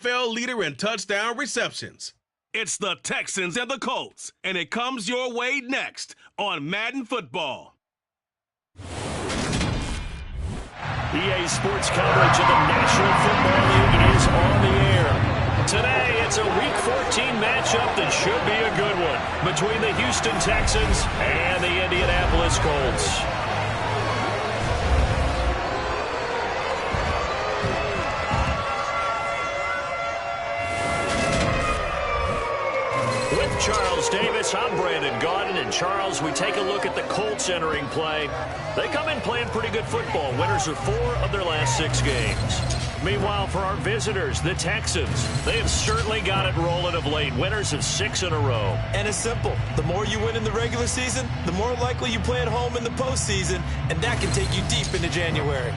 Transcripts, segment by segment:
NFL leader in touchdown receptions. It's the Texans and the Colts, and it comes your way next on Madden Football. EA Sports coverage of the National Football League is on the air. Today, it's a Week 14 matchup that should be a good one between the Houston Texans and the Indianapolis Colts. With Charles Davis, I'm Brandon Gaudin, and Charles, we take a look at the Colts entering play. They come in playing pretty good football. Winners of 4 of their last 6 games. Meanwhile, for our visitors, the Texans, they have certainly got it rolling of late. Winners of 6 in a row. And it's simple. The more you win in the regular season, the more likely you play at home in the postseason, and that can take you deep into January.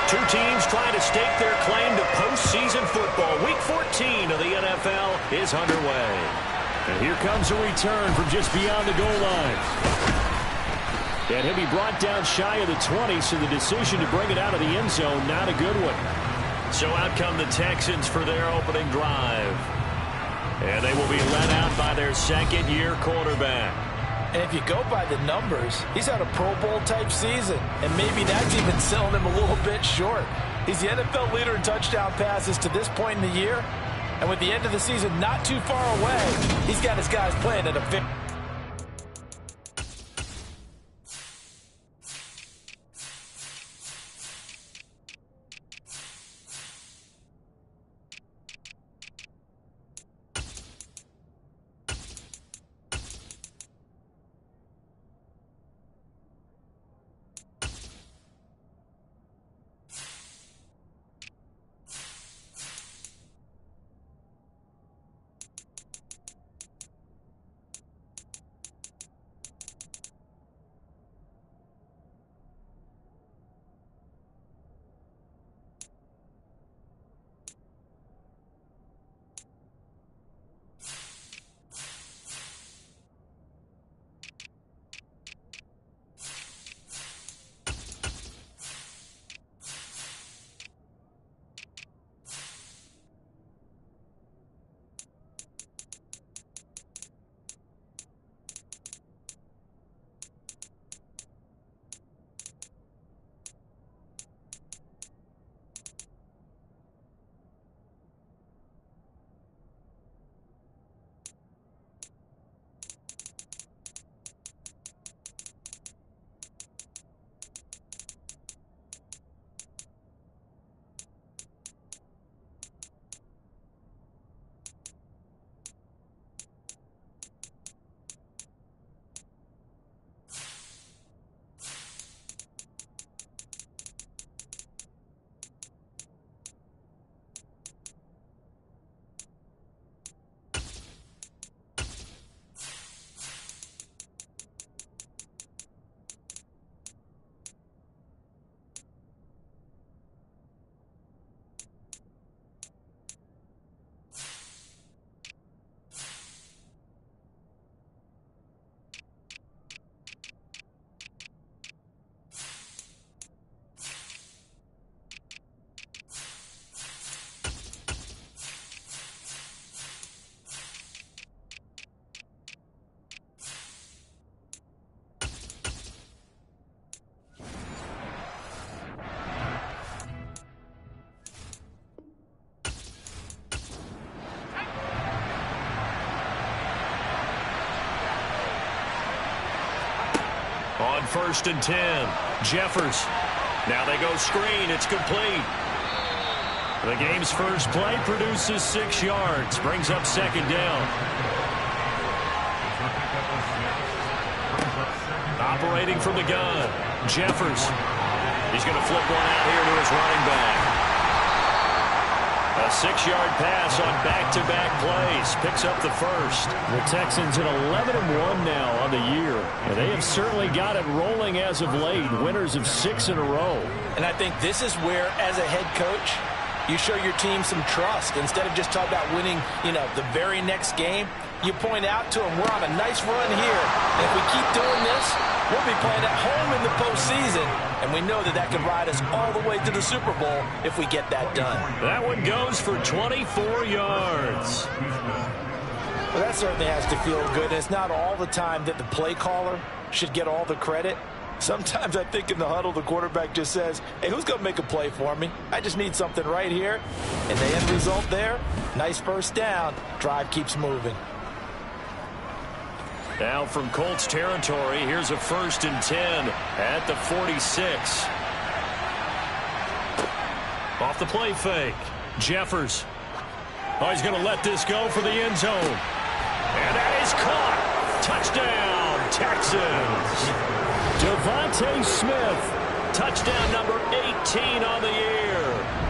Two teams trying to stake their claim to postseason football. Week 14 of the NFL is underway. And here comes a return from just beyond the goal line. And he'll be brought down shy of the 20, so the decision to bring it out of the end zone, not a good one. So out come the Texans for their opening drive. And they will be led out by their second-year quarterback. And if you go by the numbers, he's had a Pro Bowl-type season, and maybe that's even selling him a little bit short. He's the NFL leader in touchdown passes to this point in the year, and with the end of the season not too far away, he's got his guys playing at a victory. On 1st and 10, Jeffers. Now they go screen. It's complete. The game's first play produces 6 yards. Brings up 2nd down. Operating from the gun, Jeffers. He's going to flip one out here to his running back. A 6-yard pass on back-to-back plays. Picks up the first. The Texans at 11-1 now on the year. And they have certainly got it rolling as of late. Winners of 6 in a row. And I think this is where, as a head coach, you show your team some trust. Instead of just talking about winning, the very next game, you point out to them, we're on a nice run here. And if we keep doing this, we'll be playing at home in the postseason. And we know that can ride us all the way to the Super Bowl if we get that done. That one goes for 24 yards. Well, that certainly has to feel good. It's not all the time that the play caller should get all the credit. Sometimes I think in the huddle, the quarterback just says, hey, who's going to make a play for me? I just need something right here. And the end result there, nice first down. Drive keeps moving. Now from Colts territory, here's a 1st and 10 at the 46. Off the play fake. Jeffers. Oh, he's going to let this go for the end zone. And that is caught. Touchdown, Texans. Devontae Smith, touchdown number 18 on the year.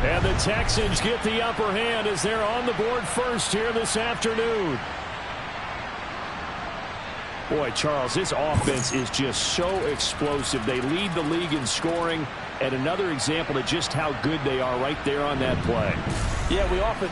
And the Texans get the upper hand as they're on the board first here this afternoon. Boy, Charles, this offense is just so explosive. They lead the league in scoring, and another example of just how good they are right there on that play. Yeah, we often...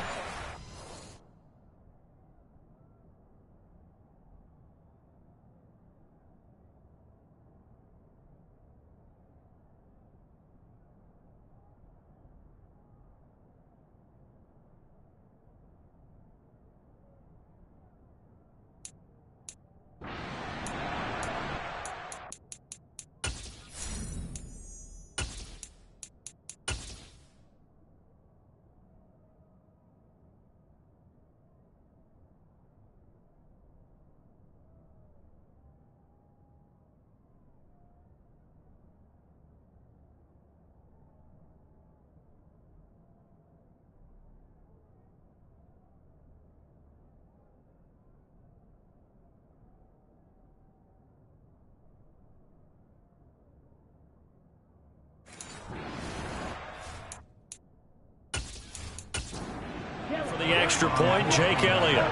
For the extra point, Jake Elliott.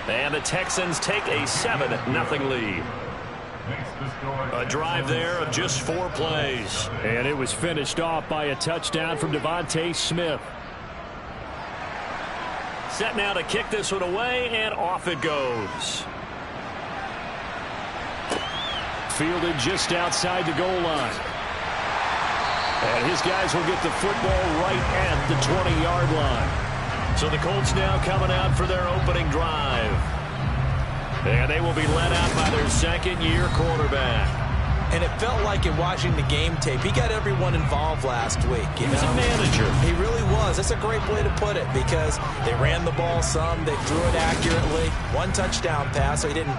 And the Texans take a 7-0 lead. A drive there of just 4 plays. And it was finished off by a touchdown from Devontae Smith. Set now to kick this one away, and off it goes. Fielded just outside the goal line. And his guys will get the football right at the 20-yard line. So the Colts now coming out for their opening drive. And they will be led out by their second-year quarterback. And it felt like in watching the game tape, he got everyone involved last week. He was a manager. He really was. That's a great way to put it because they ran the ball some. They threw it accurately. 1 touchdown pass, so he didn't,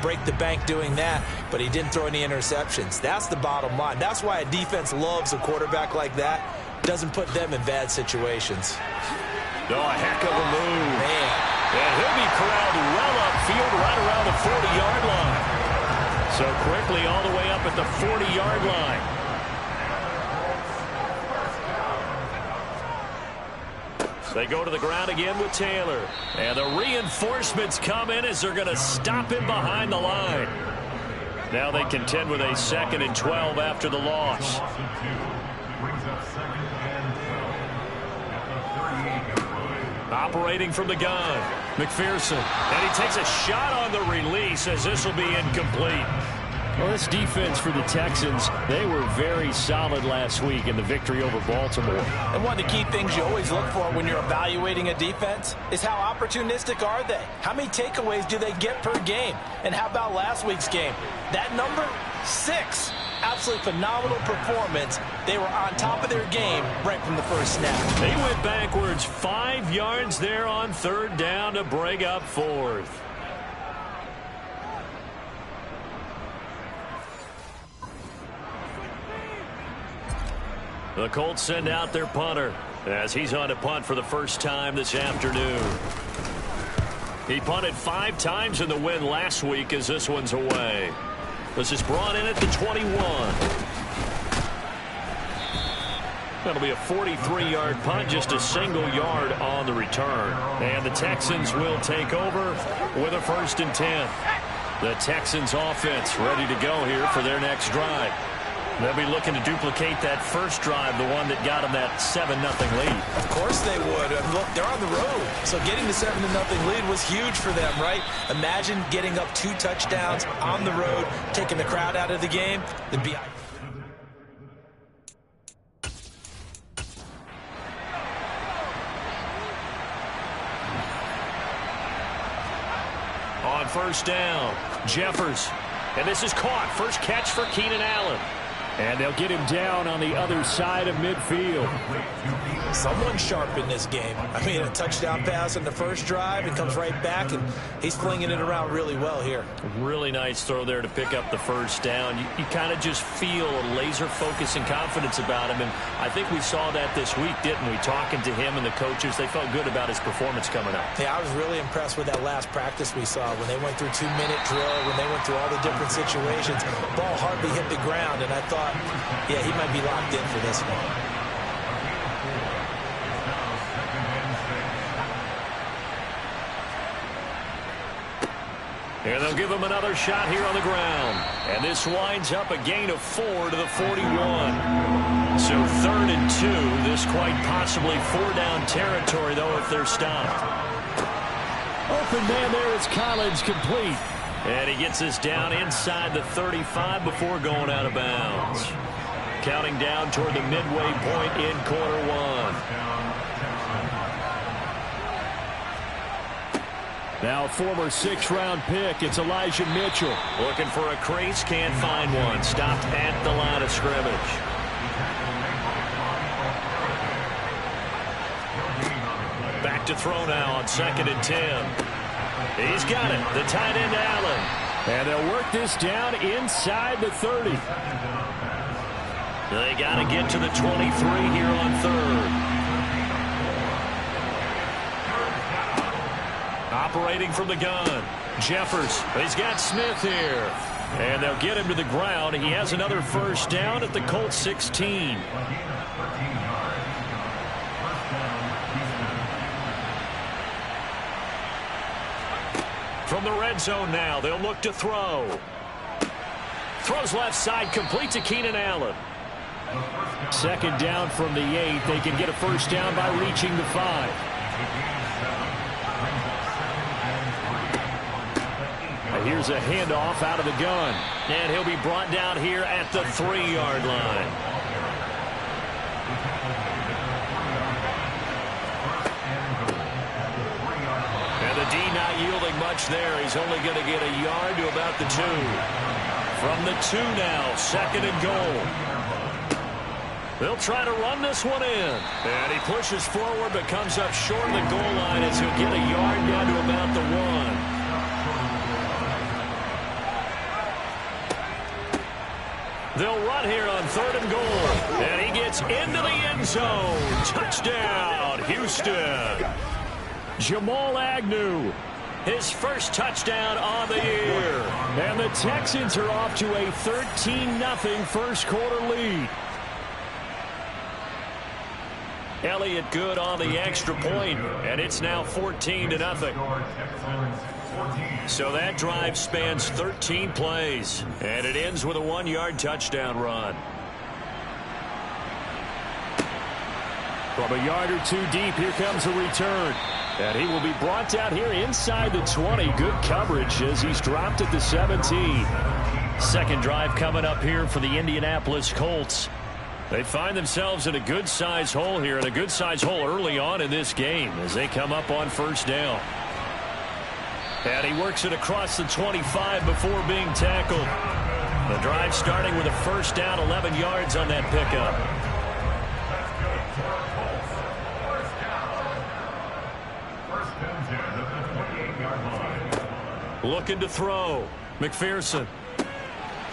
break the bank doing that, but he didn't throw any interceptions. That's the bottom line. That's why a defense loves a quarterback like that. Doesn't put them in bad situations. Oh, a heck of a move. Man. And he'll be corralled well upfield right around the 40-yard line. So quickly all the way up at the 40-yard line. They go to the ground again with Taylor. And the reinforcements come in as they're going to stop him behind the line. Now they contend with a 2nd and 12 after the loss. Operating from the gun, McPherson. And he takes a shot on the release as this will be incomplete. Well, this defense for the Texans, they were very solid last week in the victory over Baltimore. And one of the key things you always look for when you're evaluating a defense is how opportunistic are they? How many takeaways do they get per game? And how about last week's game? That number, 6. Absolutely phenomenal performance. They were on top of their game right from the first snap. They went backwards 5 yards there on 3rd down to break up 4th. The Colts send out their punter as he's on to punt for the first time this afternoon. He punted 5 times in the win last week as this one's away. This is brought in at the 21. That'll be a 43-yard punt, just a single yard on the return. And the Texans will take over with a 1st and 10. The Texans offense ready to go here for their next drive. They'll be looking to duplicate that first drive, the one that got them that 7-0 lead. Of course they would. Look, they're on the road. So getting the 7-0 lead was huge for them, right? Imagine getting up 2 touchdowns on the road, taking the crowd out of the game. It'd be... On 1st down, Jeffers. And this is caught. First catch for Keenan Allen. And they'll get him down on the other side of midfield. Someone sharp in this game. I mean, a touchdown pass on the first drive and comes right back, and he's flinging it around really well here. Really nice throw there to pick up the first down. You kind of just feel a laser focus and confidence about him, and I think we saw that this week, didn't we? Talking to him and the coaches, they felt good about his performance coming up. Yeah, I was really impressed with that last practice we saw when they went through 2-minute drill, when they went through all the different situations. Ball hardly hit the ground, and I thought, yeah, he might be locked in for this one. And they'll give him another shot here on the ground. And this winds up a gain of 4 to the 41. So 3rd and 2. This quite possibly 4-down territory, though, if they're stopped. Open man there is Collins, complete. And he gets us down inside the 35 before going out of bounds. Counting down toward the midway point in quarter 1. Now a former 6th-round pick, it's Elijah Mitchell. Looking for a crease, can't find one. Stopped at the line of scrimmage. Back to throw now on 2nd and 10. He's got it, the tight end Allen. And they'll work this down inside the 30. They got to get to the 23 here on 3rd. Operating from the gun, Jeffers. He's got Smith here. And they'll get him to the ground. He has another 1st down at the Colts 16. From the red zone now, they'll look to throw. Throws left side, complete to Keenan Allen. 2nd down from the 8. They can get a 1st down by reaching the 5. Here's a handoff out of the gun. And he'll be brought down here at the 3-yard line. And the D not yielding much there. He's only going to get a yard to about the 2. From the 2 now, 2nd and goal. They'll try to run this one in. And he pushes forward but comes up short of the goal line as he'll get a yard down to about the 1. They'll run here on 3rd and goal. And he gets into the end zone. Touchdown, Houston. Jamal Agnew, his first touchdown on the year. And the Texans are off to a 13-0 first quarter lead. Elliott good on the extra point, and it's now 14-0. So that drive spans 13 plays, and it ends with a 1-yard touchdown run. From a yard or 2 deep, here comes a return. And he will be brought down here inside the 20. Good coverage as he's dropped at the 17. Second drive coming up here for the Indianapolis Colts. They find themselves in a good-size hole here, and a good-size hole early on in this game as they come up on 1st down. And he works it across the 25 before being tackled. The drive starting with a 1st down, 11 yards on that pickup. Looking to throw. McPherson.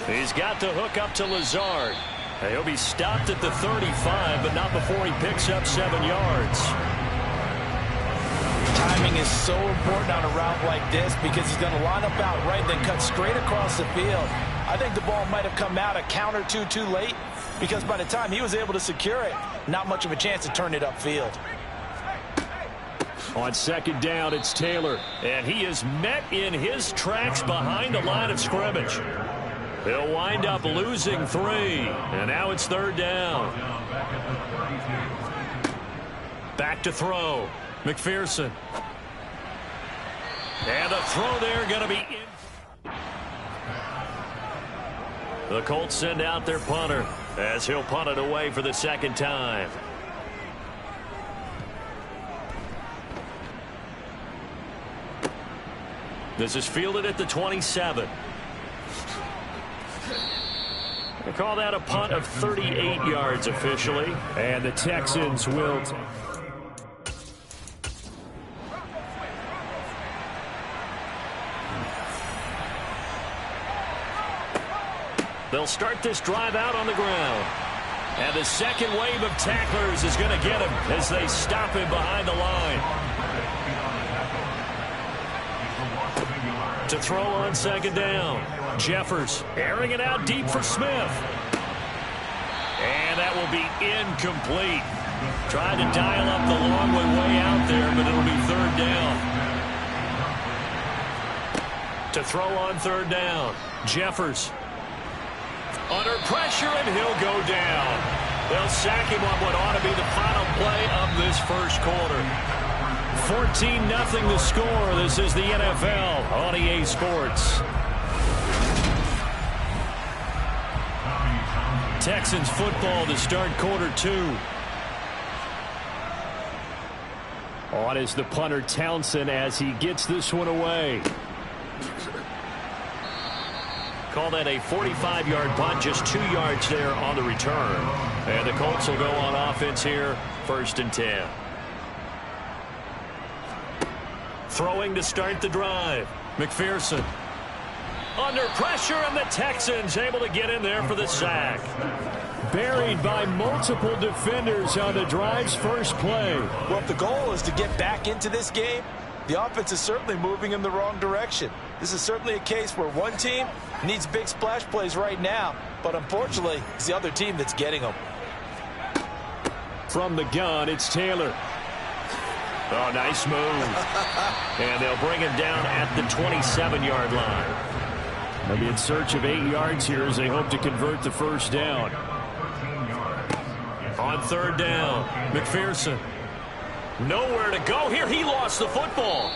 He's got the hook up to Lazard. He'll be stopped at the 35, but not before he picks up 7 yards. Timing is so important on a route like this because he's going to line up out right, then cut straight across the field. I think the ball might have come out a count or two too late because by the time he was able to secure it, Not much of a chance to turn it upfield. On second down, it's Taylor. And he is met in his tracks behind the line of scrimmage. He'll wind up losing 3. And now it's third down. Back to throw. McPherson. And the throw there going to be in. The Colts send out their punter as he'll punt it away for the second time. This is fielded at the 27. They call that a punt of 38 yards officially. And the Texans will... They'll start this drive out on the ground. And the second wave of tacklers is going to get him as they stop him behind the line. To throw on second down. Jeffers airing it out deep for Smith. And that will be incomplete. Tried to dial up the long way out there, but it'll be third down. To throw on third down. Jeffers. Under pressure, and he'll go down. They'll sack him on what ought to be the final play of this first quarter. 14-0 the score. This is the NFL on EA Sports. Texans football to start quarter 2. On is the punter Townsend as he gets this one away. Call that a 45-yard punt, just 2 yards there on the return. And the Colts will go on offense here, 1st and 10. Throwing to start the drive. McPherson. Under pressure, and the Texans able to get in there for the sack. Buried by multiple defenders on the drive's first play. Well, if the goal is to get back into this game, the offense is certainly moving in the wrong direction. This is certainly a case where one team needs big splash plays right now, but unfortunately, it's the other team that's getting them. From the gun, it's Taylor. Oh, nice move. And they'll bring him down at the 27-yard line. They'll be in search of 8 yards here as they hope to convert the first down. On third down, McPherson. Nowhere to go here. He lost the football.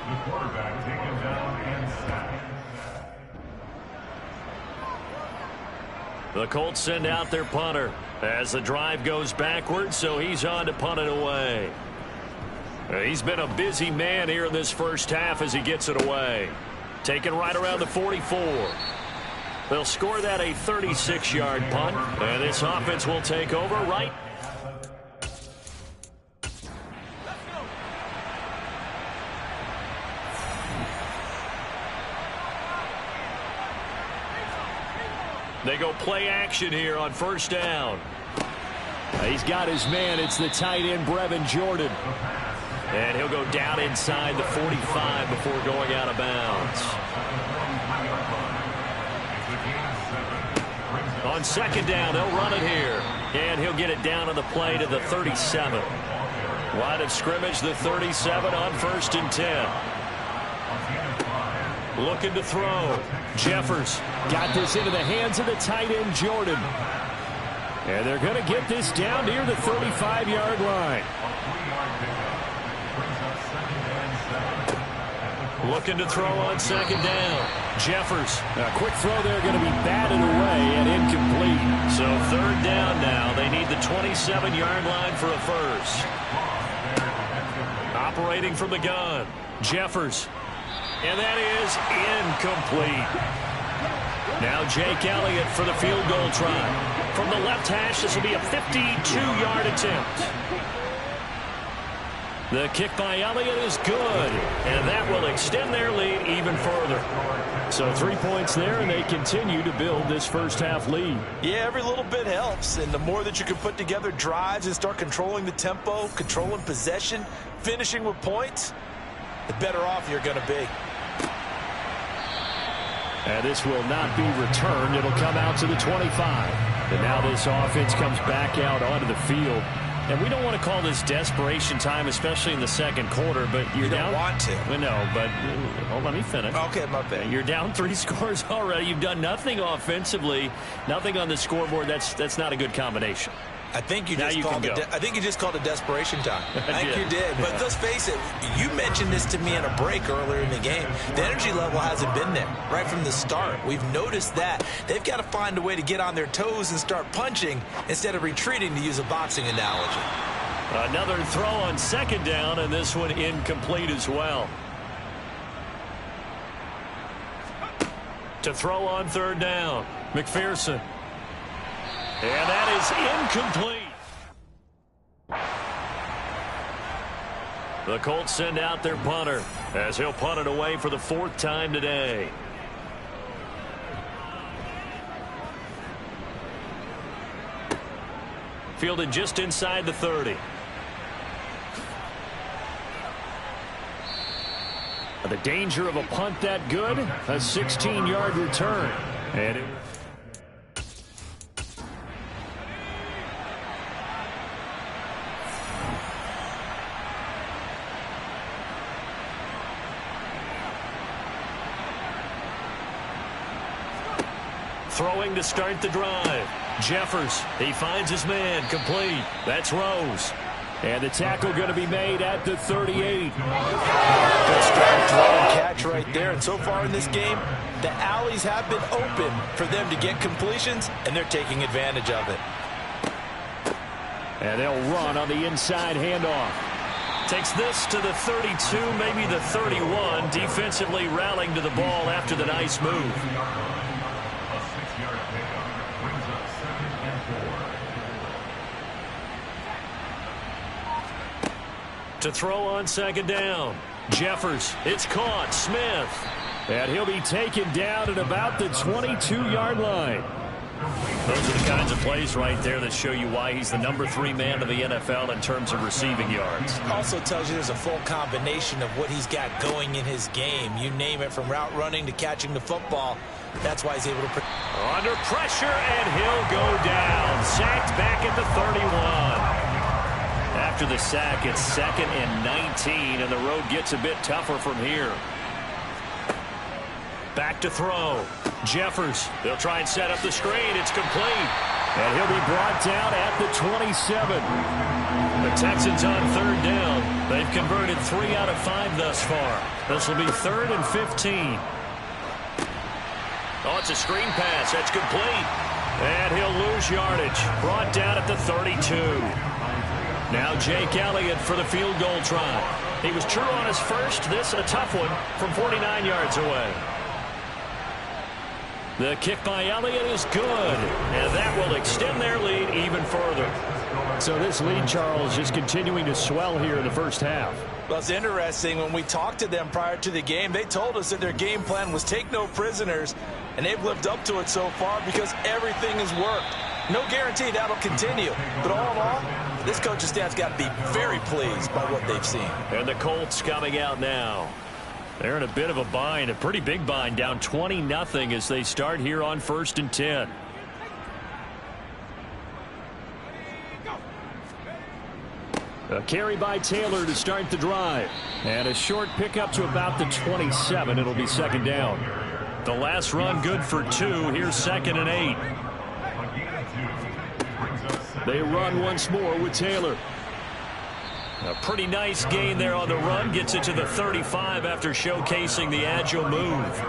The quarterback taken down and sacked. The Colts send out their punter as the drive goes backwards, so he's on to punt it away. He's been a busy man here in this first half as he gets it away. Taken right around the 44. They'll score that a 36-yard punt, and this offense will take over right. They go play action here on first down. He's got his man. It's the tight end, Brevin Jordan. And he'll go down inside the 45 before going out of bounds. On second down, they'll run it here. And he'll get it down on the play to the 37. Line of scrimmage, the 37 on 1st and 10. Looking to throw. Jeffers got this into the hands of the tight end, Jordan. And they're going to get this down near the 35-yard line. Looking to throw on second down. Jeffers. A quick throw there going to be batted away and incomplete. So third down now. They need the 27-yard line for a first. Operating from the gun. Jeffers. And that is incomplete. Now Jake Elliott for the field goal try. From the left hash, this will be a 52-yard attempt. The kick by Elliott is good, and that will extend their lead even further. So 3 points there, and they continue to build this first half lead. Yeah, every little bit helps, and the more that you can put together drives and start controlling the tempo, controlling possession, finishing with points, the better off you're going to be. And this will not be returned. It'll come out to the 25. And now this offense comes back out onto the field. And we don't want to call this desperation time, especially in the second quarter, but you're down. You don't want to. Well, no, but let me finish. Okay, my bad. You're down 3 scores already. You've done nothing offensively, nothing on the scoreboard. That's not a good combination. I think you just called it. I think you just called it desperation time. I think you did. But let's face it. You mentioned this to me in a break earlier in the game. The energy level hasn't been there right from the start. We've noticed that. They've got to find a way to get on their toes and start punching instead of retreating, to use a boxing analogy. Another throw on second down, and this one incomplete as well. To throw on third down, McPherson. And that is incomplete. The Colts send out their punter as he'll punt it away for the 4th time today. Fielded just inside the 30. The danger of a punt that good, a 16-yard return. And it throwing to start the drive. Jeffers, he finds his man, complete. That's Rose. And the tackle going to be made at the 38. Good strong throw and catch right there. And so far in this game, the alleys have been open for them to get completions, and they're taking advantage of it. And they'll run on the inside handoff. Takes this to the 32, maybe the 31. Defensively rallying to the ball after the nice move. To throw on second down. Jeffers, it's caught. Smith. And he'll be taken down at about the 22-yard line. Those are the kinds of plays right there that show you why he's the number 3 man of the NFL in terms of receiving yards. Also tells you there's a full combination of what he's got going in his game. You name it, from route running to catching the football. That's why he's able to... Under pressure, and he'll go down. Sacked back at the 31. After the sack, it's 2nd and 19, and the road gets a bit tougher from here. Back to throw. Jeffers, they'll try and set up the screen. It's complete. And he'll be brought down at the 27. The Texans on third down. They've converted 3 out of 5 thus far. This will be 3rd and 15. Oh, it's a screen pass. That's complete. And he'll lose yardage. Brought down at the 32. Now Jake Elliott for the field goal try. He was true on his first. This a tough one from 49 yards away. The kick by Elliott is good, and that will extend their lead even further. So this lead, Charles, is continuing to swell here in the first half. Well, it's interesting. When we talked to them prior to the game, they told us that their game plan was take no prisoners, and they've lived up to it so far because everything has worked. No guarantee that'll continue, but all in all, this coaching staff's got to be very pleased by what they've seen. And the Colts coming out now. They're in a bit of a bind, a pretty big bind, down 20-0 as they start here on 1st and 10. A carry by Taylor to start the drive. And a short pickup to about the 27. It'll be 2nd down. The last run good for 2. Here's 2nd and 8. They run once more with Taylor. A pretty nice gain there on the run. Gets it to the 35 after showcasing the agile move.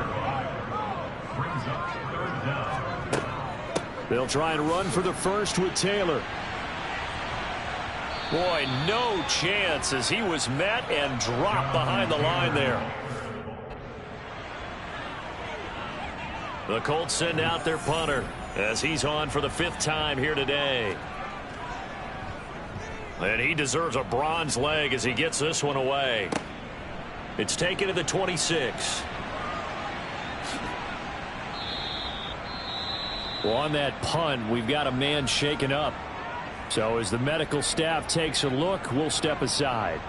They'll try and run for the first with Taylor. Boy, no chance as he was met and dropped behind the line there. The Colts send out their punter as he's on for the 5th time here today. And he deserves a bronze leg as he gets this one away. It's taken to the 26. Well, on that punt, we've got a man shaken up. So as the medical staff takes a look, we'll step aside.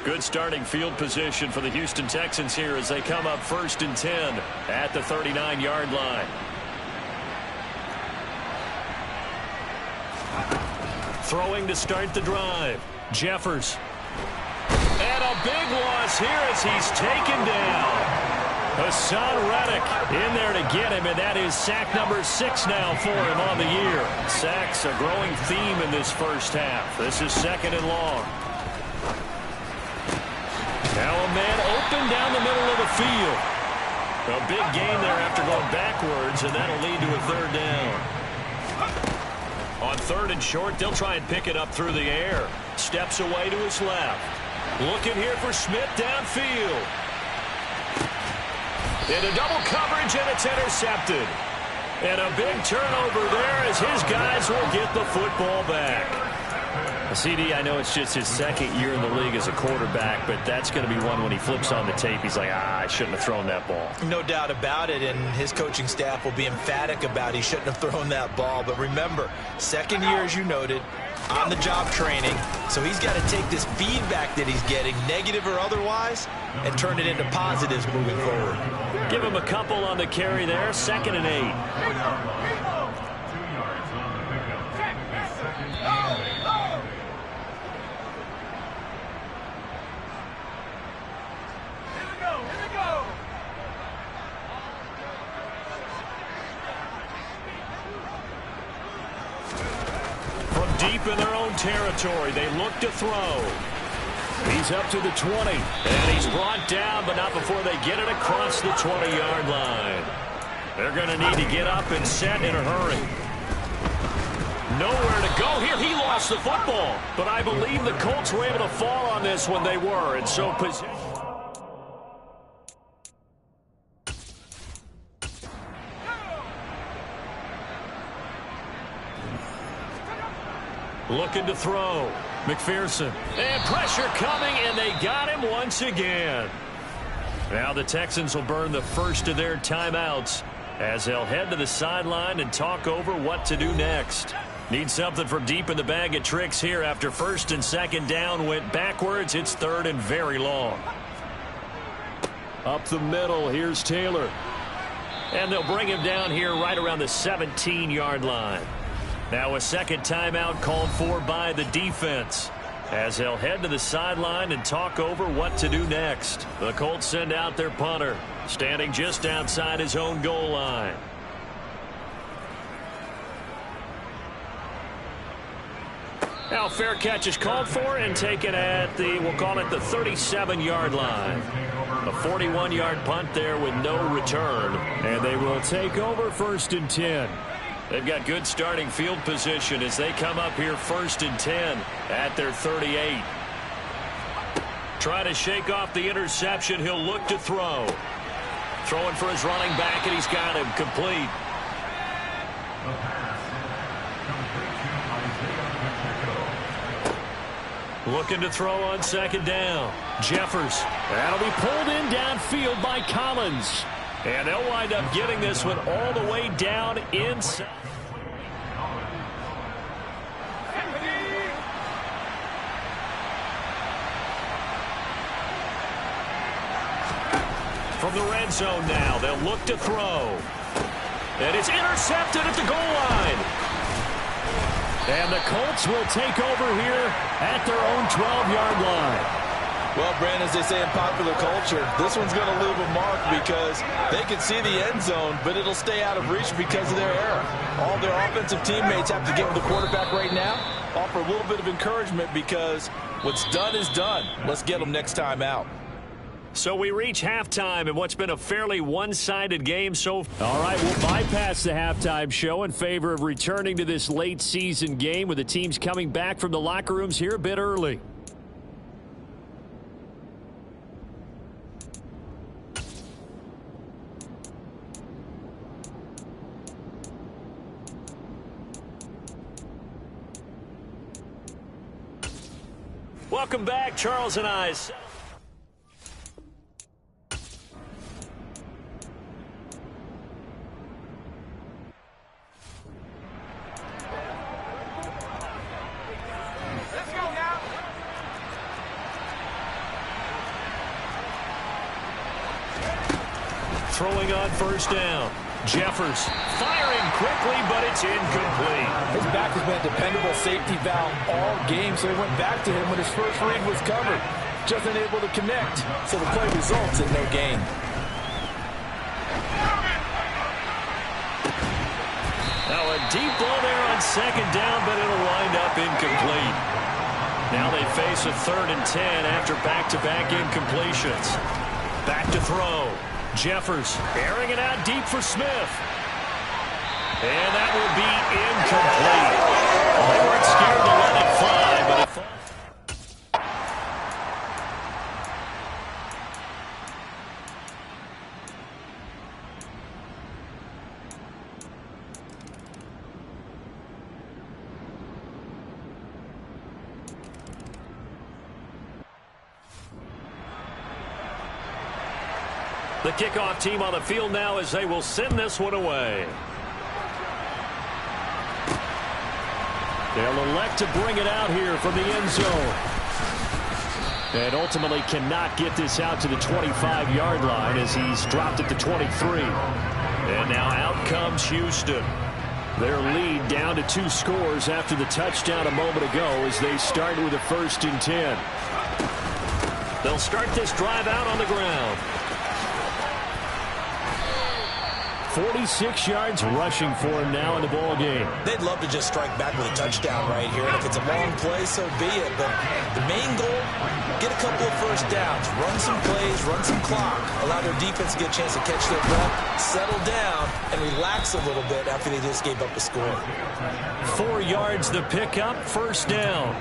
Good starting field position for the Houston Texans here as they come up 1st and 10 at the 39-yard line. Throwing to start the drive. Jeffers. And a big loss here as he's taken down. Hassan Reddick in there to get him, and that is sack number 6 now for him on the year. Sacks a growing theme in this first half. This is 2nd and long. Now a man open down the middle of the field. A big gain there after going backwards, and that'll lead to a 3rd down. On 3rd and short, they'll try and pick it up through the air. Steps away to his left. Looking here for Smith downfield. Into double coverage, and it's intercepted. And a big turnover there as his guys will get the football back. CD, I know it's just his 2nd year in the league as a quarterback, but that's going to be one when he flips on the tape. He's like, I shouldn't have thrown that ball. No doubt about it, and his coaching staff will be emphatic about he shouldn't have thrown that ball. But remember, 2nd year, as you noted, on-the-job training. So he's got to take this feedback that he's getting, negative or otherwise, and turn it into positives moving forward. Give him a couple on the carry there, 2nd and 8. 2 yards on the pickup. It's 2nd and 8. Deep in their own territory, they look to throw. He's up to the 20, and he's brought down, but not before they get it across the 20-yard line. They're going to need to get up and set in a hurry. Nowhere to go here. He lost the football, but I believe the Colts were able to fall on this when they were, and so possession. Looking to throw. McPherson. And pressure coming, and they got him once again. Now the Texans will burn the first of their timeouts as they'll head to the sideline and talk over what to do next. Need something from deep in the bag of tricks here after 1st and 2nd down went backwards. It's 3rd and very long. Up the middle, here's Taylor. And they'll bring him down here right around the 17-yard line. Now a 2nd timeout called for by the defense as they'll head to the sideline and talk over what to do next. The Colts send out their punter, standing just outside his own goal line. Now fair catch is called for and taken at the, we'll call it the 37-yard line. A 41-yard punt there with no return. And they will take over 1st and 10. They've got good starting field position as they come up here 1st and 10 at their 38. Try to shake off the interception. He'll look to throw. Throwing for his running back, and he's got him complete. Looking to throw on 2nd down. Jeffers. That'll be pulled in downfield by Collins. And they'll wind up getting this one all the way down inside. From the red zone now, they'll look to throw. And it's intercepted at the goal line. And the Colts will take over here at their own 12-yard line. Well, Brandon, as they say in popular culture, this one's going to leave a mark because they can see the end zone, but it'll stay out of reach because of their error. All their offensive teammates have to get with the quarterback right now, offer a little bit of encouragement because what's done is done. Let's get them next time out. So we reach halftime in what's been a fairly one-sided game so far. All right, we'll bypass the halftime show in favor of returning to this late-season game with the teams coming back from the locker rooms here a bit early. Welcome back, Charles and I. throwing on first down. Jeffers firing quickly, but it's incomplete. His back has been a dependable safety valve all game, so he went back to him when his first read was covered. Just unable to connect, so the play results in no gain. Now a deep ball there on second down, but it'll wind up incomplete. Now they face a 3rd and 10 after back-to-back incompletions. Back to throw. Jeffers airing it out deep for Smith. And that will be incomplete. They weren't scared to let it fly, but it falls. The kickoff team on the field now as they will send this one away. They'll elect to bring it out here from the end zone. And ultimately cannot get this out to the 25-yard line as he's dropped at the 23. And now out comes Houston. Their lead down to 2 scores after the touchdown a moment ago as they start with a 1st and 10. They'll start this drive out on the ground. 46 yards rushing for him now in the ball game. They'd love to just strike back with a touchdown right here, and if it's a long play, so be it. But the main goal, get a couple of first downs, run some plays, run some clock, allow their defense to get a chance to catch their breath, settle down, and relax a little bit after they just gave up a score. 4 yards the pickup, 1st down.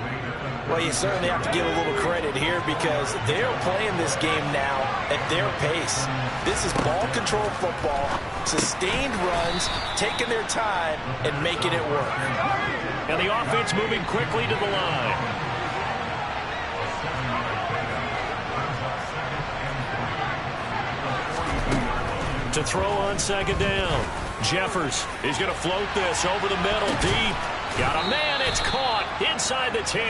Well, you certainly have to give a little credit here because they're playing this game now at their pace. This is ball control football, sustained runs, taking their time, and making it work. And the offense moving quickly to the line. To throw on second down. Jeffers is going to float this over the middle deep. Got a man, it's caught inside the 10.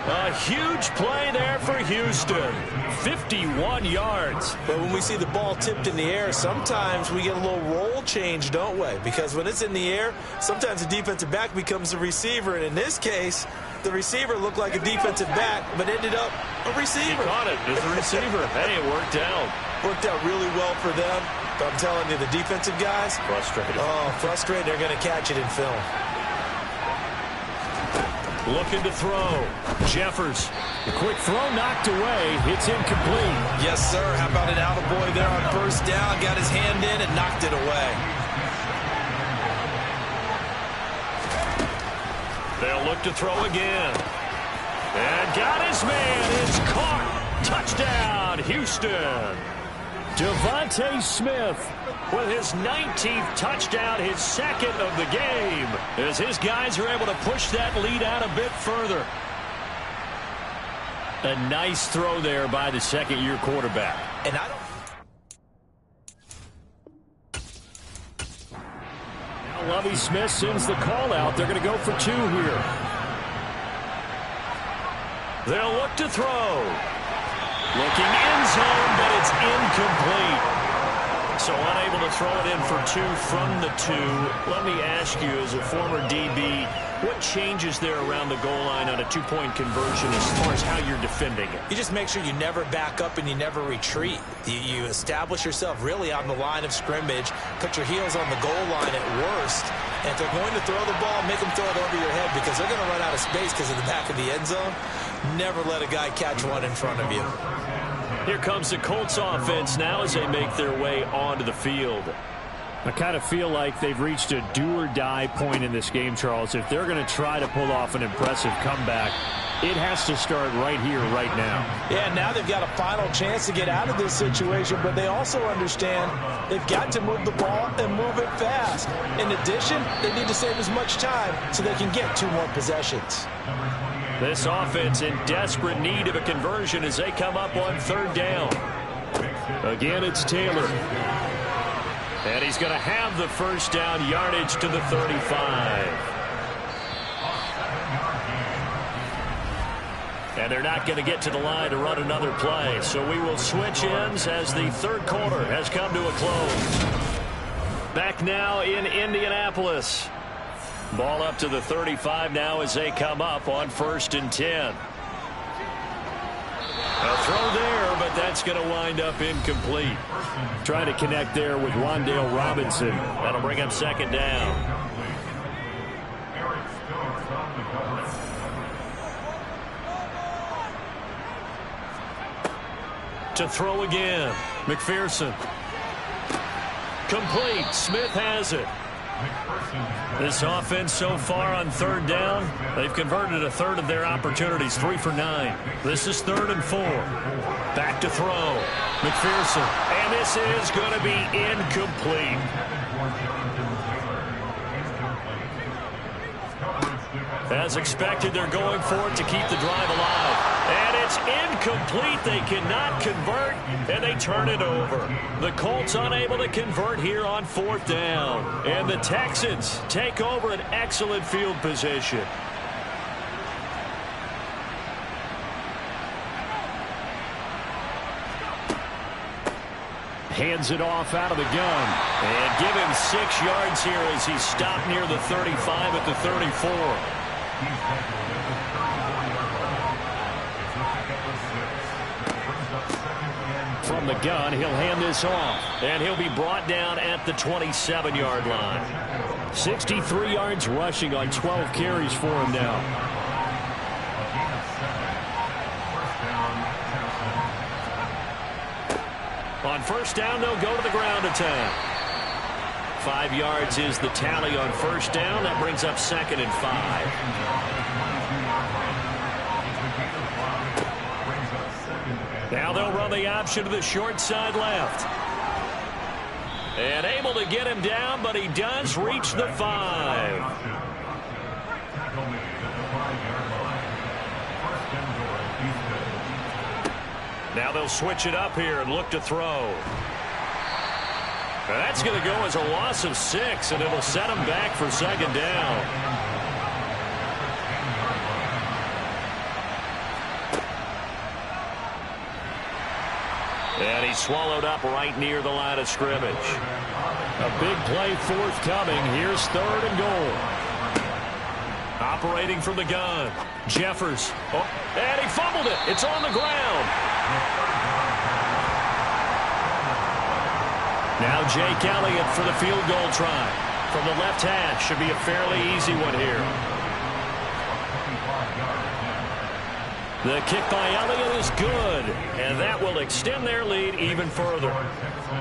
A huge play there for Houston. 51 yards. But when we see the ball tipped in the air, sometimes we get a little roll change, don't we? Because when it's in the air, sometimes the defensive back becomes the receiver. And in this case, the receiver looked like a defensive back, but ended up a receiver. He caught it as a receiver. Hey, it worked out. Worked out really well for them. But I'm telling you, the defensive guys, frustrated. Oh, frustrated. They're going to catch it in film. Looking to throw. Jeffers. The quick throw knocked away. It's incomplete. Yes, sir. How about an attaboy there on first down? Got his hand in and knocked it away. They'll look to throw again. And got his man. It's caught. Touchdown, Houston. Devontae Smith with his 19th touchdown, his 2nd of the game, as his guys are able to push that lead out a bit further. A nice throw there by the 2nd-year quarterback. And I don't... Now Lovie Smith sends the call out. They're going to go for 2 here. They'll look to throw. Looking end zone, but it's incomplete. So unable to throw it in for 2 from the 2. Let me ask you, as a former DB, what changes there around the goal line on a 2-point conversion as far as how you're defending it? You just make sure you never back up and you never retreat. You establish yourself really on the line of scrimmage, put your heels on the goal line at worst, and if they're going to throw the ball, make them throw it over your head because they're going to run out of space because of the back of the end zone. Never let a guy catch one in front of you. Here comes the Colts offense now as they make their way onto the field. I kind of feel like they've reached a do-or-die point in this game, Charles. If they're going to try to pull off an impressive comeback, it has to start right here, right now. Yeah, now they've got a final chance to get out of this situation, but they also understand they've got to move the ball and move it fast. In addition, they need to save as much time so they can get 2 more possessions. This offense in desperate need of a conversion as they come up on 3rd down. Again, it's Taylor. And he's going to have the first down, yardage to the 35. And they're not going to get to the line to run another play. So we will switch ends as the third quarter has come to a close. Back now in Indianapolis. Ball up to the 35 now as they come up on 1st and 10. A throw there, but that's going to wind up incomplete. Trying to connect there with Wan'Dale Robinson. That'll bring up 2nd down. To throw again. McPherson. Complete. Smith has it. This offense so far on 3rd down, they've converted a third of their opportunities, 3 for 9. This is 3rd and 4. Back to throw. McPherson. And this is going to be incomplete. As expected, they're going for it to keep the drive alive. And it's incomplete. They cannot convert, and they turn it over. The Colts unable to convert here on 4th down. And the Texans take over an excellent field position. Hands it off out of the gun. And give him 6 yards here as he stopped near the 35 at the 34. From the gun, he'll hand this off. And he'll be brought down at the 27-yard line. 63 yards rushing on 12 carries for him now. On 1st down, they'll go to the ground attack. 5 yards is the tally on 1st down. That brings up 2nd and 5. Now they'll run the option to the short side left. And able to get him down, but he does reach the 5. Now they'll switch it up here and look to throw. That's going to go as a loss of 6, and it'll set him back for 2nd down. And he's swallowed up right near the line of scrimmage. A big play forthcoming. Here's 3rd and goal. Operating from the gun. Jeffers. Oh, and he fumbled it. It's on the ground. Now Jake Elliott for the field goal try. From the left hash. Should be a fairly easy one here. The kick by Elliott is good, and that will extend their lead even further.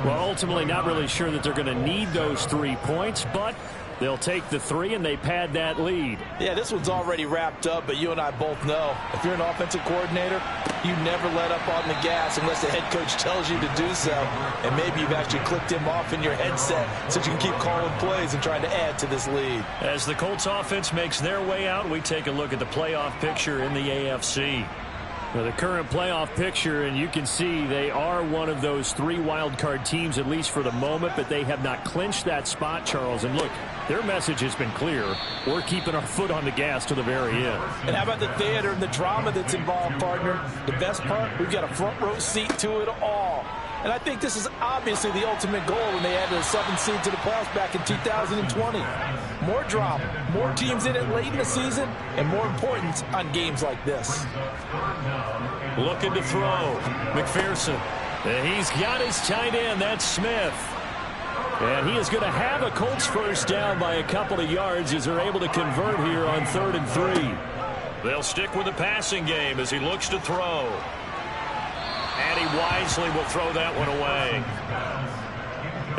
Well, ultimately not really sure that they're going to need those 3 points, but they'll take the 3 and they pad that lead. Yeah, this one's already wrapped up, but you and I both know if you're an offensive coordinator, you never let up on the gas unless the head coach tells you to do so. And maybe you've actually clicked him off in your headset so you can keep calling plays and trying to add to this lead. As the Colts offense makes their way out, we take a look at the playoff picture in the AFC. Well, the current playoff picture, and you can see they are one of those 3 wild card teams, at least for the moment, but they have not clinched that spot, Charles. And look, their message has been clear. We're keeping our foot on the gas to the very end. And how about the theater and the drama that's involved, partner? The best part, we've got a front row seat to it all. And I think this is obviously the ultimate goal when they added a 7th seed to the playoffs back in 2020. More drama, more teams in it late in the season, and more importance on games like this. Looking to throw. McPherson. And he's got his tight end. That's Smith. And he is going to have a Colts 1st down by a couple of yards as they're able to convert here on 3rd and 3. They'll stick with the passing game as he looks to throw. And he wisely will throw that one away.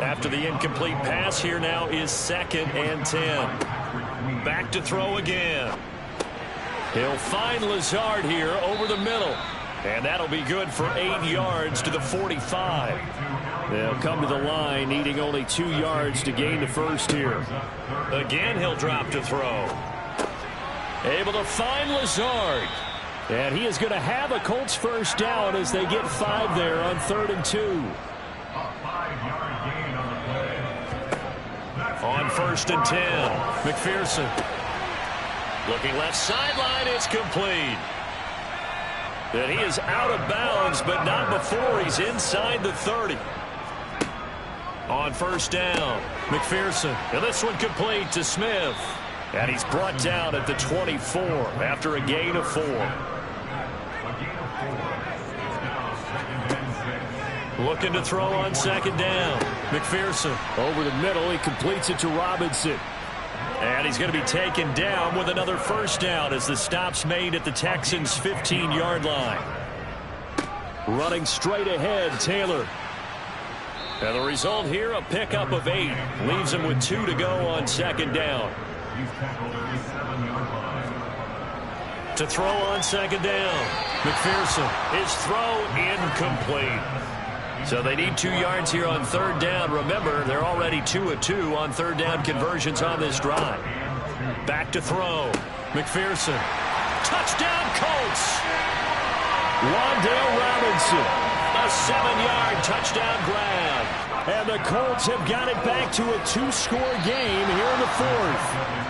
After the incomplete pass, here now is 2nd and 10. Back to throw again. He'll find Lazard here over the middle. And that'll be good for 8 yards to the 45. They'll come to the line needing only 2 yards to gain the 1st here. Again, he'll drop to throw. Able to find Lazard. And he is going to have a Colts 1st down as they get 5 there on 3rd and 2. On 1st and 10, McPherson. Looking left sideline, it's complete. And he is out of bounds, but not before he's inside the 30. On first down, McPherson. And this one complete to Smith. And he's brought down at the 24 after a gain of 4. Looking to throw on second down. McPherson over the middle. He completes it to Robinson. And he's going to be taken down with another first down as the stop's made at the Texans' 15-yard line. Running straight ahead, Taylor. And the result here, a pickup of 8. Leaves him with 2 to go on second down. To throw on second down. McPherson. His throw incomplete. So they need 2 yards here on third down. Remember, they're already 2 of 2 on third down conversions on this drive. Back to throw. McPherson. Touchdown, Colts. Wan'Dale Robinson. A 7-yard touchdown grab. And the Colts have got it back to a 2-score game here in the 4th.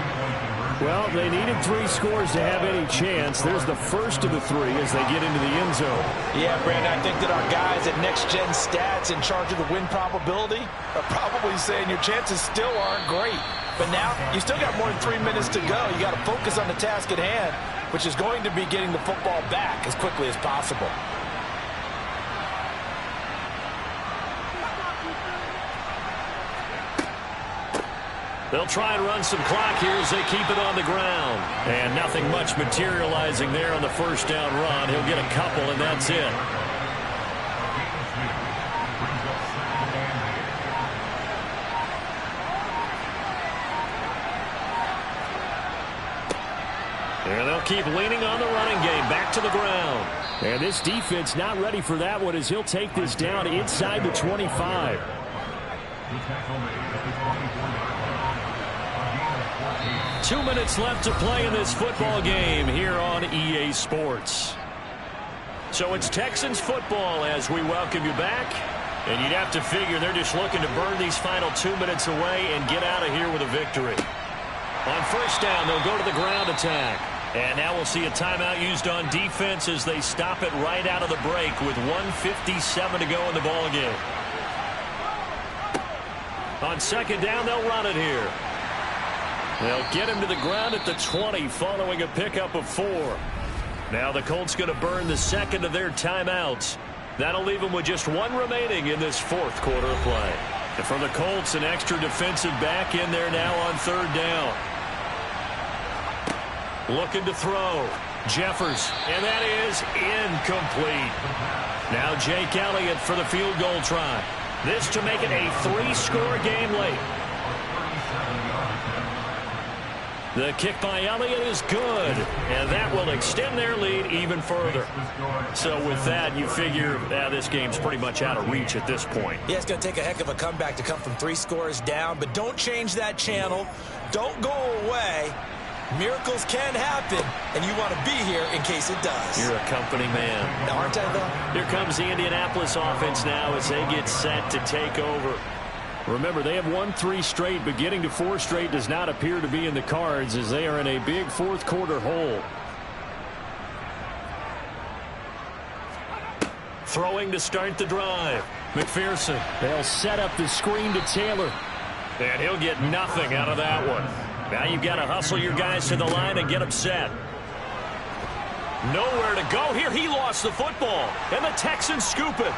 Well, they needed 3 scores to have any chance. There's the first of the 3 as they get into the end zone. Yeah, Brandon, I think that our guys at Next Gen Stats in charge of the win probability are probably saying your chances still aren't great. But now, you still got more than 3 minutes to go. You got to focus on the task at hand, which is going to be getting the football back as quickly as possible. They'll try and run some clock here as they keep it on the ground. And nothing much materializing there on the first down run. He'll get a couple, and that's it. And they'll keep leaning on the running game. Back to the ground. And this defense not ready for that one as he'll take this down inside the 25. 2 minutes left to play in this football game here on EA Sports. So it's Texans football as we welcome you back. And you'd have to figure they're just looking to burn these final 2 minutes away and get out of here with a victory. On first down, they'll go to the ground attack. And now we'll see a timeout used on defense as they stop it right out of the break with 1:57 to go in the ballgame. On second down, they'll run it here. They'll get him to the ground at the 20 following a pickup of 4. Now the Colts going to burn the second of their timeouts. That'll leave them with just 1 remaining in this 4th quarter of play. And for the Colts, an extra defensive back in there now on third down. Looking to throw. Jeffers, and that is incomplete. Now Jake Elliott for the field goal try. This to make it a 3-score game late. The kick by Elliott is good, and that will extend their lead even further. So with that, you figure this game's pretty much out of reach at this point. Yeah, it's going to take a heck of a comeback to come from 3 scores down, but don't change that channel. Don't go away. Miracles can happen, and you want to be here in case it does. You're a company man. Now, aren't I, though? Here comes the Indianapolis offense now as they get set to take over. Remember, they have won 3 straight, but getting to 4 straight does not appear to be in the cards as they are in a big 4th quarter hole. Throwing to start the drive. McPherson. They'll set up the screen to Taylor. And he'll get nothing out of that one. Now you've got to hustle your guys to the line and get them set. Nowhere to go here. He lost the football. And the Texans scoop it.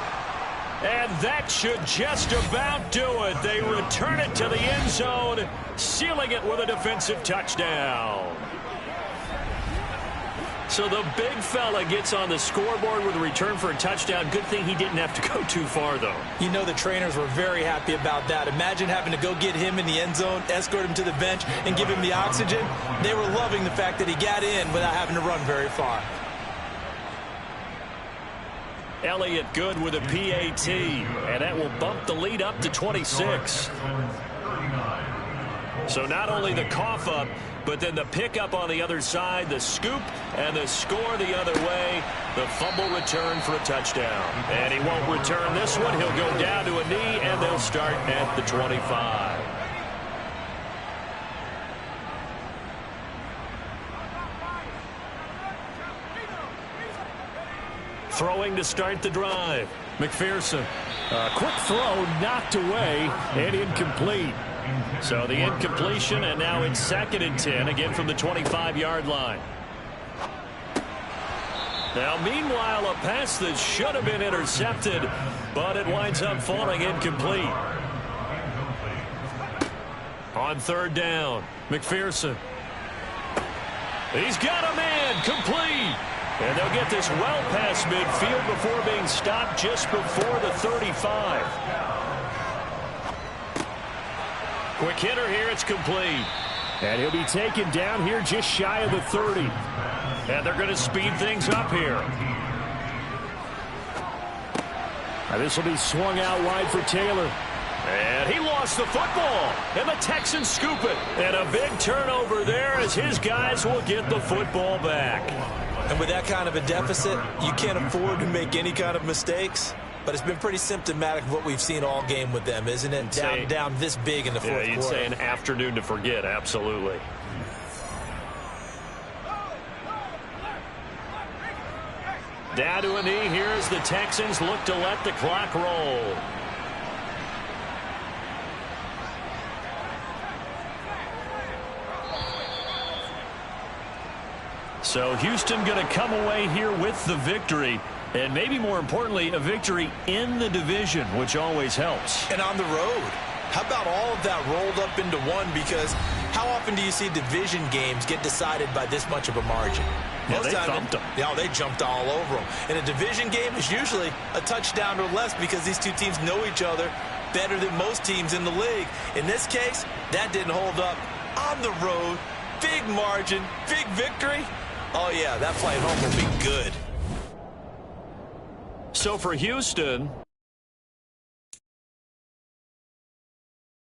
And that should just about do it. They return it to the end zone, sealing it with a defensive touchdown. So the big fella gets on the scoreboard with a return for a touchdown. Good thing he didn't have to go too far, though. You know the trainers were very happy about that. Imagine having to go get him in the end zone, escort him to the bench, and give him the oxygen. They were loving the fact that he got in without having to run very far. Elliott good with a PAT, and that will bump the lead up to 26. So not only the cough up, but then the pickup on the other side, the scoop, and the score the other way. The fumble return for a touchdown. And he won't return this one. He'll go down to a knee, and they'll start at the 25. Throwing to start the drive. McPherson. Quick throw knocked away and incomplete. So the incompletion, and now it's 2nd and 10, again from the 25-yard line. Now, meanwhile, a pass that should have been intercepted, but it winds up falling incomplete. On 3rd down, McPherson. He's got a man, complete. And they'll get this well past midfield before being stopped just before the 35. Quick hitter here, it's complete. And he'll be taken down here just shy of the 30. And they're going to speed things up here. And this will be swung out wide for Taylor. And he lost the football. And the Texans scoop it. And a big turnover there as his guys will get the football back. And with that kind of a deficit, you can't afford to make any kind of mistakes. But it's been pretty symptomatic of what we've seen all game with them, isn't it? Down this big in the fourth quarter. Yeah, you'd say an afternoon to forget, absolutely. Down to a knee here as the Texans look to let the clock roll. So Houston going to come away here with the victory. And maybe more importantly, a victory in the division, which always helps. And on the road. How about all of that rolled up into one? Because how often do you see division games get decided by this much of a margin? Yeah, they thumped them. Yeah, they jumped all over them. And a division game is usually a touchdown or less because these two teams know each other better than most teams in the league. In this case, that didn't hold up. On the road, big margin, big victory. Oh, yeah, that flight home will be good. So for Houston,